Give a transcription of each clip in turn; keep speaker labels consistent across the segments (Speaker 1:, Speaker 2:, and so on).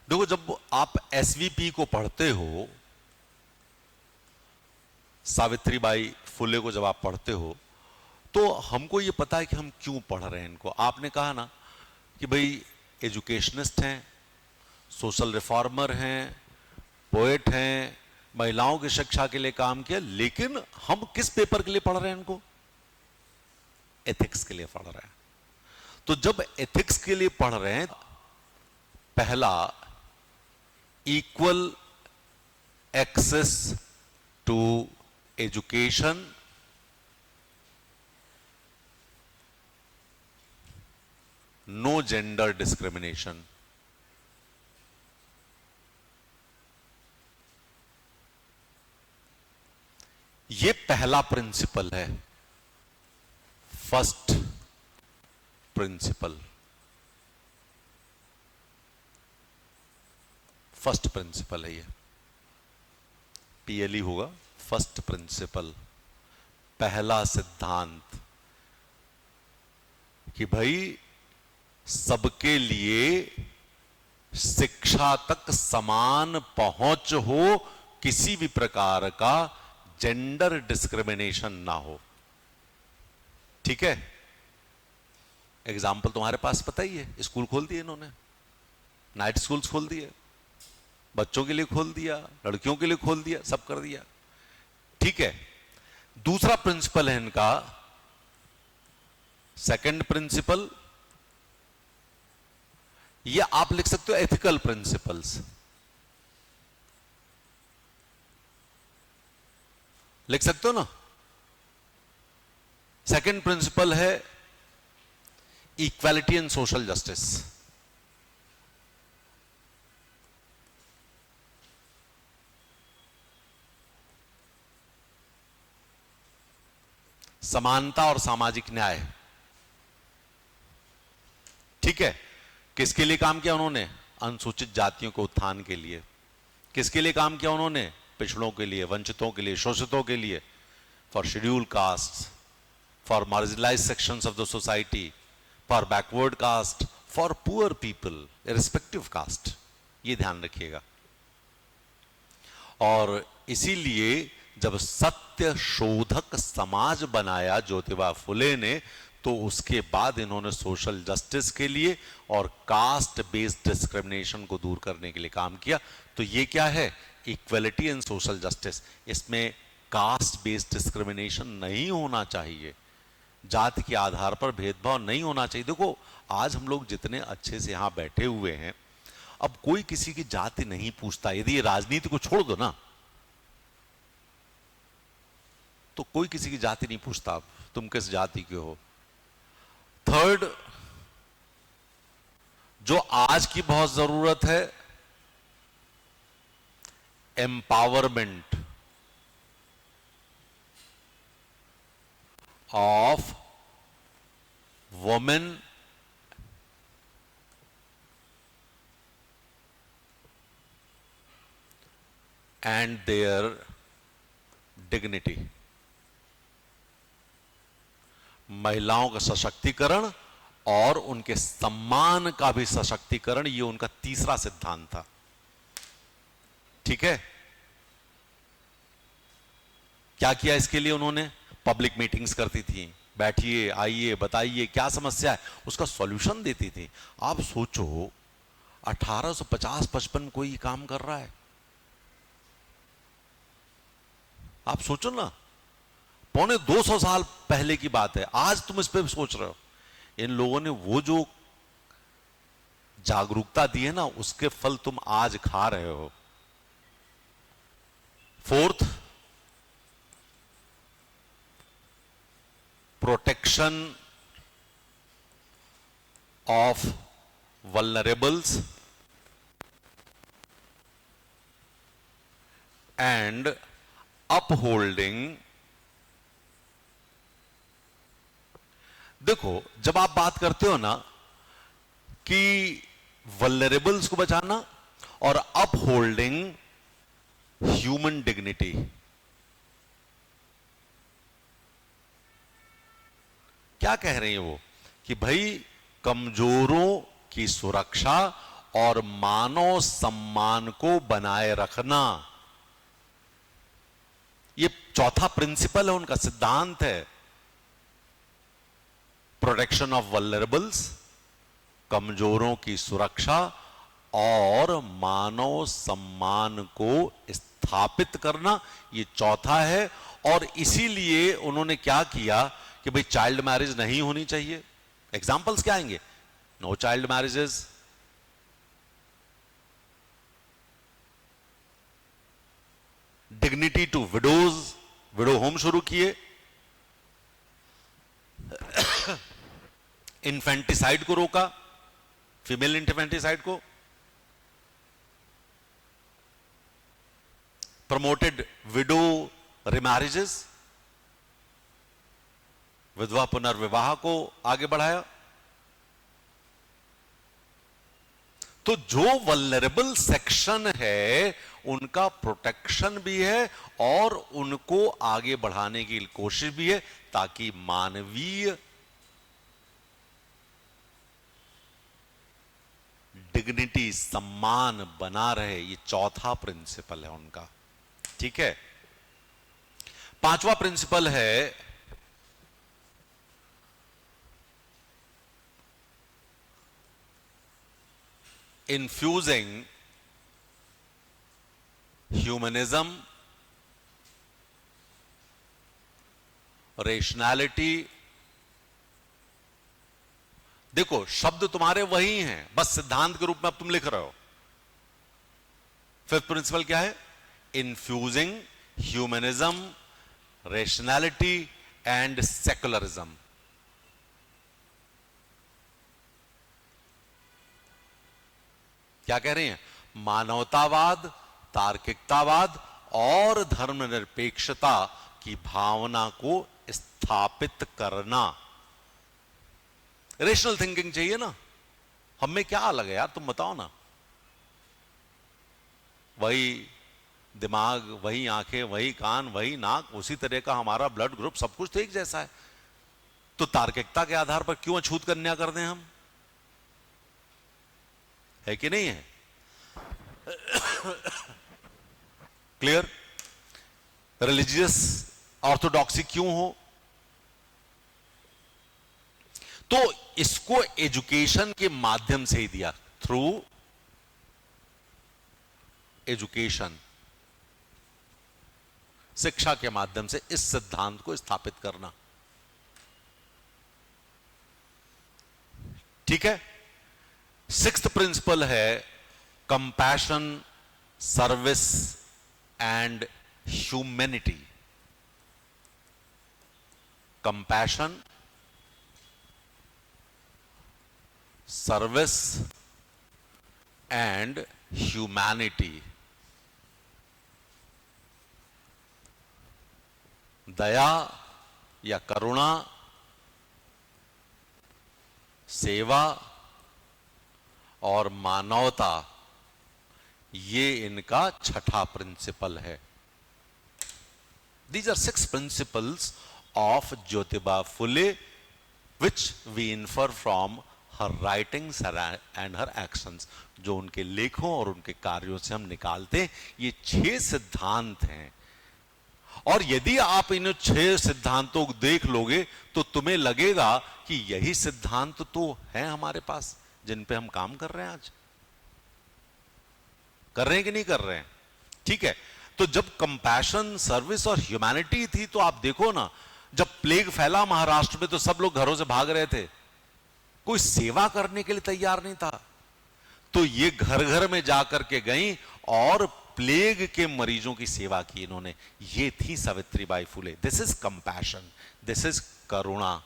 Speaker 1: देखो, जब आप एसवीपी को पढ़ते हो, सावित्रीबाई फुले को जब आप पढ़ते हो, तो हमको ये पता है कि हम क्यों पढ़ रहे हैं इनको। आपने कहा ना कि भाई एजुकेशनिस्ट हैं, सोशल रिफॉर्मर हैं, पोएट हैं, महिलाओं की शिक्षा के लिए काम किया, लेकिन हम किस पेपर के लिए पढ़ रहे हैं इनको? एथिक्स के लिए पढ़ रहे हैं। तो जब एथिक्स के लिए पढ़ रहे हैं, पहला, equal access to education, no gender discrimination. ये पहला प्रिंसिपल है, फर्स्ट प्रिंसिपल। फर्स्ट प्रिंसिपल है ये, पीएलई होगा, फर्स्ट प्रिंसिपल, पहला सिद्धांत कि भाई सबके लिए शिक्षा तक समान पहुंच हो, किसी भी प्रकार का जेंडर डिस्क्रिमिनेशन ना हो। ठीक है? एग्जाम्पल तुम्हारे पास पता ही है, स्कूल खोल दिए इन्होंने, नाइट स्कूल्स खोल दिए, बच्चों के लिए खोल दिया, लड़कियों के लिए खोल दिया, सब कर दिया। ठीक है? दूसरा प्रिंसिपल है इनका, सेकंड प्रिंसिपल, ये आप लिख सकते हो एथिकल प्रिंसिपल्स, लिख सकते हो ना। सेकंड प्रिंसिपल है इक्वालिटी एंड सोशल जस्टिस। समानता और सामाजिक न्याय। ठीक है? किसके लिए काम किया उन्होंने? अनुसूचित जातियों के उत्थान के लिए। किसके लिए काम किया उन्होंने? पिछड़ों के लिए, वंचितों के लिए, शोषितों के लिए, for schedule caste, for marginalise sections of the society, for backward caste, for poor people irrespective caste. ये ध्यान रखिएगा। और इसीलिए जब सत्य शोधक समाज बनाया ज्योतिबा फुले ने, तो उसके बाद इन्होंने सोशल जस्टिस के लिए और कास्ट बेस्ड डिस्क्रिमिनेशन को दूर करने के लिए काम किया। तो ये क्या है? Equality and social justice. इसमें कास्ट बेस्ड डिस्क्रिमिनेशन नहीं होना चाहिए, जाति के आधार पर भेदभाव नहीं होना चाहिए। देखो, आज हम लोग जितने अच्छे से यहां बैठे हुए हैं, अब कोई किसी की जाति नहीं पूछता। यदि ये राजनीति को छोड़ दो ना, तो कोई किसी की जाति नहीं पूछता, तुम किस जाति के हो। थर्ड, जो आज की बहुत जरूरत है, empowerment of women and there dignity. महिलाओं का सशक्तिकरण और उनके सम्मान का भी सशक्तिकरण, ये उनका तीसरा सिद्धांत था। ठीक है? क्या किया इसके लिए उन्होंने? पब्लिक मीटिंग्स करती थी, बैठिए, आइए, बताइए क्या समस्या है, उसका सॉल्यूशन देती थी। आप सोचो, 1850-55 कोई काम कर रहा है। आप सोचो ना, 250 साल पहले की बात है। आज तुम इस पे सोच रहे हो। इन लोगों ने वो जो जागरूकता दी है ना, उसके फल तुम आज खा रहे हो। Fourth, protection of vulnerables and upholding. देखो, जब आप बात करते हो ना कि वल्नरेबल्स को बचाना और अपहोल्डिंग ह्यूमन डिग्निटी, क्या कह रहे हैं वो? कि भाई कमजोरों की सुरक्षा और मानव सम्मान को बनाए रखना। ये चौथा प्रिंसिपल है, उनका सिद्धांत है। प्रोटेक्शन ऑफ वल्नरेबल्स, कमजोरों की सुरक्षा और मानव सम्मान को स्थापित करना, ये चौथा है। और इसीलिए उन्होंने क्या किया कि भाई चाइल्ड मैरिज नहीं होनी चाहिए। एग्जाम्पल्स क्या आएंगे? No child marriages, dignity to widows, widow home शुरू किए, इन्फेंटिसाइड को रोका, फीमेल इन्फेंटिसाइड को, प्रमोटेड विडो रिमैरिजेस, विधवा पुनर्विवाह को आगे बढ़ाया। तो जो वल्नरेबल सेक्शन है उनका प्रोटेक्शन भी है और उनको आगे बढ़ाने की कोशिश भी है, ताकि मानवीय डिग्निटी, सम्मान बना रहे। ये चौथा प्रिंसिपल है उनका। ठीक है। पांचवा प्रिंसिपल है इन्फ्यूजिंग ह्यूमनिज्म, रेशनैलिटी। देखो शब्द तुम्हारे वही हैं, बस सिद्धांत के रूप में अब तुम लिख रहे हो। फिफ्थ प्रिंसिपल क्या है? Infusing humanism, rationality and secularism. क्या कह रहे हैं? मानवतावाद, तार्किकतावाद और धर्मनिरपेक्षता की भावना को स्थापित करना। रेशनल थिंकिंग चाहिए ना। हम में क्या अलग है यार, तुम बताओ ना। वही दिमाग, वही आंखें, वही कान, वही नाक, उसी तरह का हमारा ब्लड ग्रुप, सब कुछ तो एक जैसा है। तो तार्किकता के आधार पर क्यों अछूत कन्या कर दें हम? है कि नहीं है? क्लियर? रिलीजियस ऑर्थोडॉक्सी क्यों हो? तो इसको एजुकेशन के माध्यम से ही दिया, थ्रू एजुकेशन, शिक्षा के माध्यम से इस सिद्धांत को स्थापित करना। ठीक है। सिक्स्थ प्रिंसिपल है compassion, service and humanity. Compassion, service and humanity. दया या करुणा, सेवा और मानवता, ये इनका छठा प्रिंसिपल है। These are 6 principles of Jyotiba Phule, which we infer from her writings and her actions। जो उनके लेखों और उनके कार्यों से हम निकालते हैं, ये 6 सिद्धांत हैं। और यदि आप इन 6 सिद्धांतों को देख लोगे तो तुम्हें लगेगा कि यही सिद्धांत तो है हमारे पास जिन पे हम काम कर रहे हैं आज। कर रहे हैं कि नहीं कर रहे हैं? ठीक है। तो जब कंपैशन, सर्विस और ह्यूमैनिटी थी, तो आप देखो ना, जब प्लेग फैला महाराष्ट्र में तो सब लोग घरों से भाग रहे थे, कोई सेवा करने के लिए तैयार नहीं था। तो ये घर घर में जाकर के गई और प्लेग के मरीजों की सेवा की इन्होंने। ये थी Savitribai Phule. This is compassion, this is करुणा।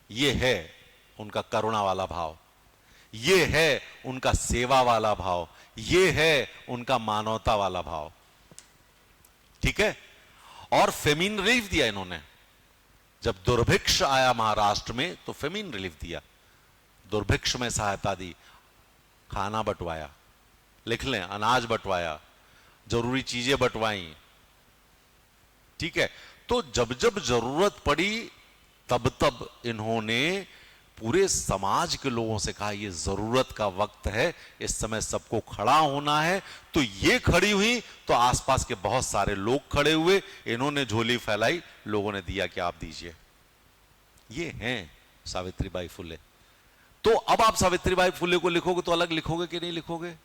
Speaker 1: ये है उनका करुणा वाला भाव, ये है उनका सेवा वाला भाव, ये है उनका मानवता वाला भाव। ठीक है। और फेमिन रिलीफ दिया इन्होंने। जब दुर्भिक्ष आया महाराष्ट्र में तो फेमिन रिलीफ दिया, दुर्भिक्ष में सहायता दी, खाना बंटवाया, लिख लें, अनाज बंटवाया, जरूरी चीजें बंटवाई। ठीक है। तो जब जब जरूरत पड़ी तब तब इन्होंने पूरे समाज के लोगों से कहा ये जरूरत का वक्त है, इस समय सबको खड़ा होना है। तो ये खड़ी हुई तो आसपास के बहुत सारे लोग खड़े हुए, इन्होंने झोली फैलाई, लोगों ने दिया कि आप दीजिए। ये हैं सावित्रीबाई फुले। तो अब आप सावित्रीबाई फुले को लिखोगे तो अलग लिखोगे कि नहीं लिखोगे?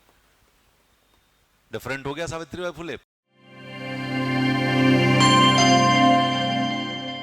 Speaker 1: डिफरेंट हो गया सावित्रीबाई फुले।